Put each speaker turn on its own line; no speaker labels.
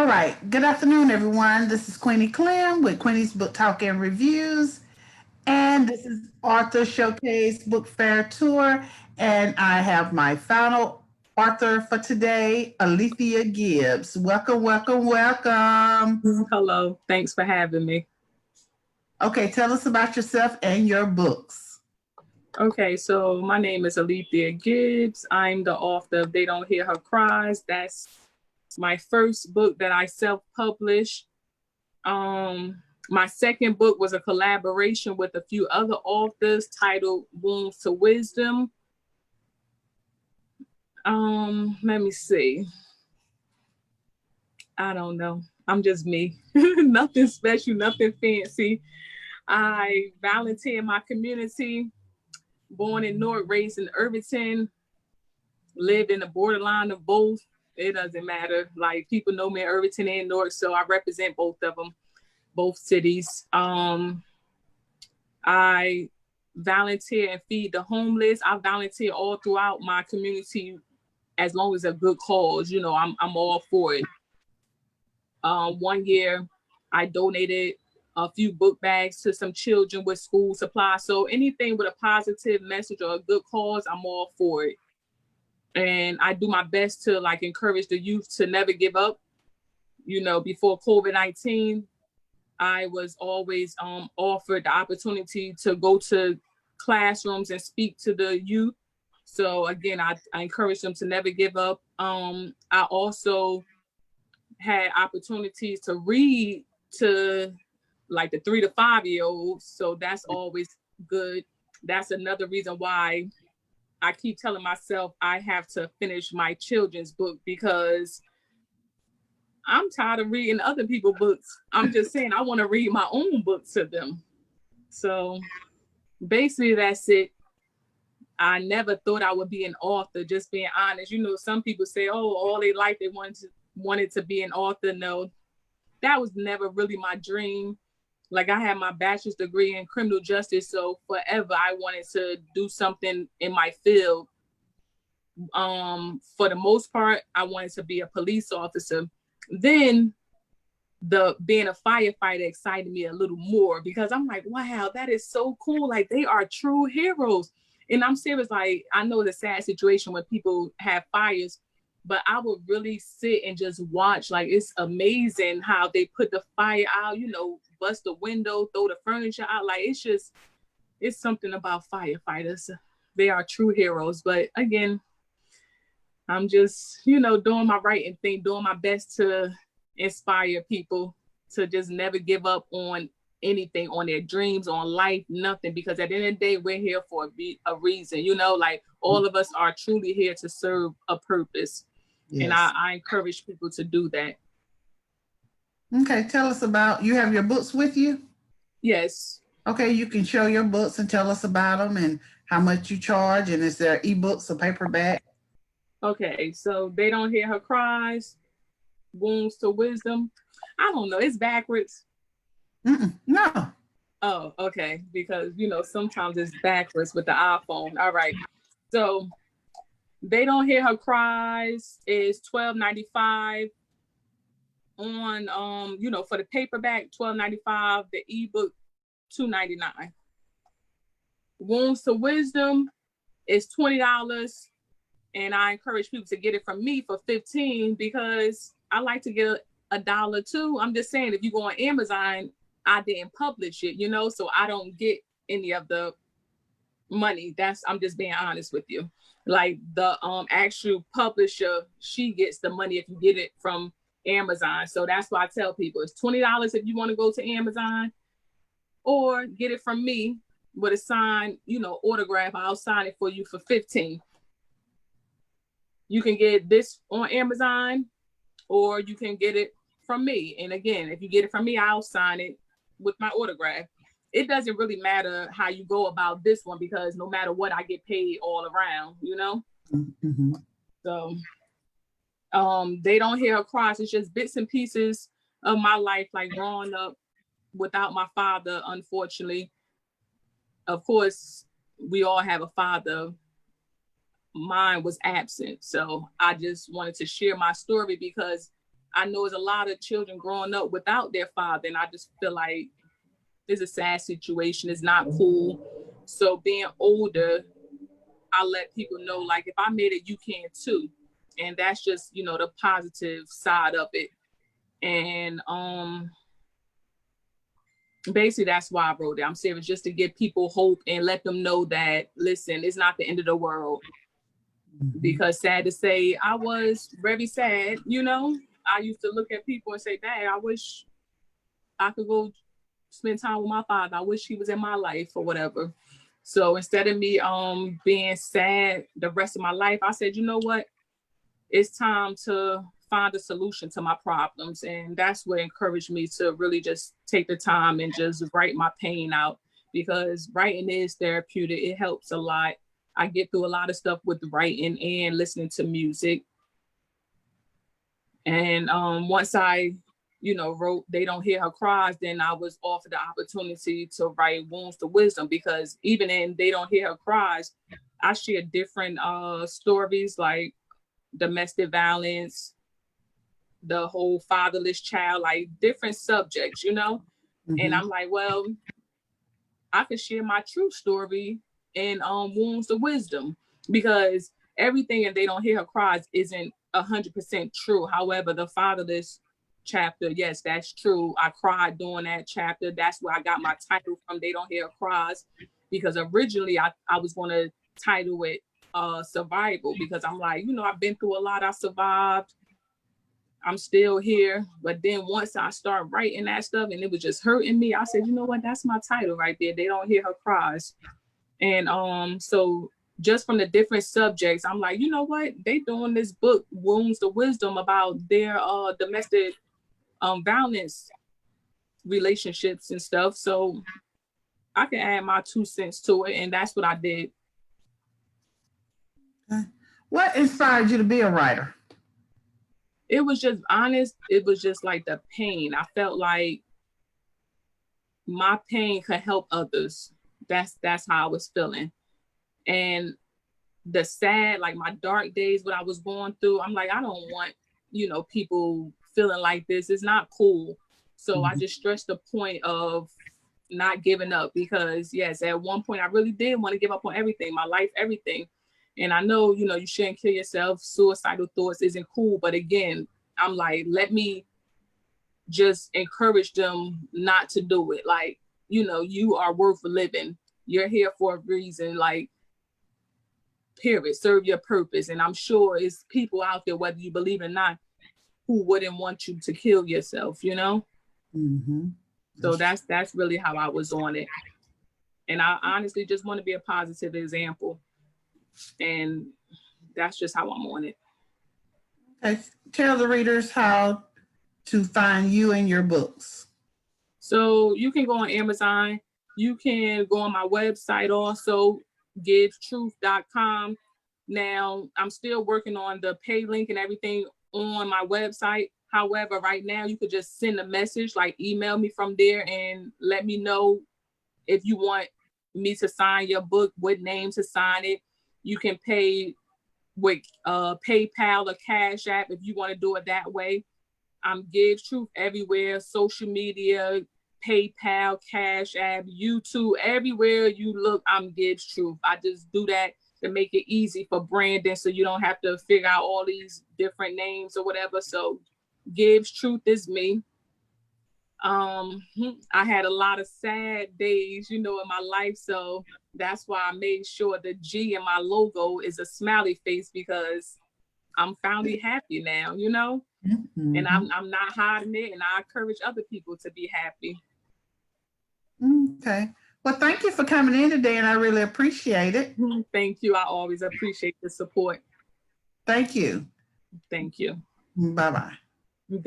right. Good afternoon, everyone. This is Queenie Clem with Queenie's Book Talk and Reviews. And this is Author Showcase Book Fair Tour. And I have my final author for today, Alethea Gibbs. Welcome, welcome, welcome.
Hello, thanks for having me.
Okay, tell us about yourself and your books.
Okay, so my name is Alethea Gibbs. I'm the author of They Don't Hear Her Cries. That's my first book that I self-published. My second book was a collaboration with a few other authors titled Wounds to Wisdom. Let me see. I don't know. I'm just me. Nothing special, nothing fancy. I volunteer in my community. Born in Newark, raised in Irvington, lived in the borderline of both. It doesn't matter. Like, people know me in Irvington and Newark, so I represent both of them, both cities. I volunteer and feed the homeless. I volunteer all throughout my community as long as a good cause. You know, I'm all for it. One year, I donated a few book bags to some children with school supplies. So anything with a positive message or a good cause, I'm all for it. And I do my best to encourage the youth to never give up. You know, before COVID-19, I was always offered the opportunity to go to classrooms and speak to the youth. So again, I encourage them to never give up. I also had opportunities to read to the 3 to 5 year olds. So that's always good. That's another reason why I keep telling myself I have to finish my children's book, because I'm tired of reading other people's books. I'm just saying I want to read my own book to them. So basically that's it. I never thought I would be an author, just being honest. You know, some people say, oh, all their life they wanted to be an author. No, that was never really my dream. Like, I had my bachelor's degree in criminal justice, so forever I wanted to do something in my field. For the most part, I wanted to be a police officer. Then being a firefighter excited me a little more, because I'm like, wow, that is so cool. Like, they are true heroes. And I'm serious. Like, I know it's a sad situation when people have fires, but I would really sit and just watch. Like, it's amazing how they put the fire out, you know, bust the window, throw the furniture out. Like, it's something about firefighters. They are true heroes. But again, I'm just, you know, doing my writing thing, doing my best to inspire people to just never give up on anything, on their dreams, on life, nothing. Because at the end of the day, we're here for a reason, you know, like, all of us are truly here to serve a purpose. Yes. And I encourage people to do that.
Okay, tell us about, you have your books with you?
Yes.
Okay, you can show your books and tell us about them and how much you charge, and is there ebooks or paperback?
Okay, so They Don't Hear Her Cries, Wounds to Wisdom. I don't know, it's backwards.
No.
Oh, okay, because, you know, sometimes it's backwards with the iPhone. All right, so They Don't Hear Her Cries is $12.95 on, you know, for the paperback, $12.95, the ebook, $2.99. Wounds to Wisdom is $20, and I encourage people to get it from me for $15, because I like to get $1 too. I'm just saying, if you go on Amazon, I didn't publish it, you know, so I don't get any of the money. I'm just being honest with you. Like, the actual publisher, she gets the money if you get it from Amazon. So that's why I tell people it's $20 if you want to go to Amazon, or get it from me with a signed, you know, autograph. I'll sign it for you for $15. You can get this on Amazon, or you can get it from me. And again, if you get it from me, I'll sign it with my autograph. It doesn't really matter how you go about this one, because no matter what, I get paid all around, you know? Mm-hmm. So They Don't Hear Her Cries. It's just bits and pieces of my life, like growing up without my father, unfortunately. Of course, we all have a father. Mine was absent. So I just wanted to share my story, because I know there's a lot of children growing up without their father, and I just feel like it's a sad situation. It's not cool. So being older, I let people know, like, if I made it, you can too. And that's just, you know, the positive side of it. And basically that's why I wrote it. I'm serious, just to give people hope and let them know that, listen, it's not the end of the world. Because sad to say, I was very sad, you know. I used to look at people and say, dang, I wish I could go spend time with my father. I wish he was in my life or whatever. So instead of me being sad the rest of my life, I said, you know what? It's time to find a solution to my problems. And that's what encouraged me to really just take the time and just write my pain out, because writing is therapeutic. It helps a lot. I get through a lot of stuff with writing and listening to music. And once I, you know, wrote They Don't Hear Her Cries, then I was offered the opportunity to write Wounds to Wisdom, because even in They Don't Hear Her Cries, I share different stories like domestic violence, the whole fatherless child, like different subjects, you know? And I'm like, well, I could share my true story in Wounds to Wisdom, because everything in They Don't Hear Her Cries isn't 100% true. However, the fatherless chapter, yes, that's true. I cried during that chapter. That's where I got my title from, They Don't Hear Her Cries, because originally I was going to title it Survival, because I'm like, you know, I've been through a lot. I survived. I'm still here. But then once I start writing that stuff and it was just hurting me, I said, you know what, that's my title right there. They Don't Hear Her Cries. And so just from the different subjects, I'm like, you know what, they doing this book, Wounds to Wisdom, about their domestic violence relationships and stuff. So I can add my 2 cents to it. And that's what I did.
What inspired you to be a writer?
It was just honest. It was just like the pain. I felt like my pain could help others. That's how I was feeling. And the sad, like my dark days, what I was going through, I'm like, I don't want, you know, people feeling like this. It's not cool. So I just stressed the point of not giving up, because yes, at one point I really did want to give up on everything, my life, everything. And I know, you know, you shouldn't kill yourself. Suicidal thoughts isn't cool. But again, I'm like, let me just encourage them not to do it. Like, you know, you are worth living. You're here for a reason, like, period. Serve your purpose. And I'm sure it's people out there, whether you believe it or not, who wouldn't want you to kill yourself, you know? So that's really how I was on it. And I honestly just want to be a positive example. And that's just how I'm on it.
Okay. Tell the readers how to find you and your books.
So you can go on Amazon. You can go on my website also, givestruth.com. Now, I'm still working on the pay link and everything on my website. However, right now, you could just send a message, like email me from there and let me know if you want me to sign your book, what name to sign it. You can pay with PayPal or Cash App if you want to do it that way. I'm Give Truth everywhere, social media, PayPal, Cash App, YouTube, everywhere you look, I'm Give Truth. I just do that to make it easy for branding, so you don't have to figure out all these different names or whatever. So Gives Truth is me. I had a lot of sad days, you know, in my life. So that's why I made sure the G in my logo is a smiley face, because I'm finally happy now, you know, and I'm not hiding it. And I encourage other people to be happy.
Okay. Well, thank you for coming in today, and I really appreciate it.
Thank you. I always appreciate the support.
Thank you.
Thank you.
Bye-bye.
Good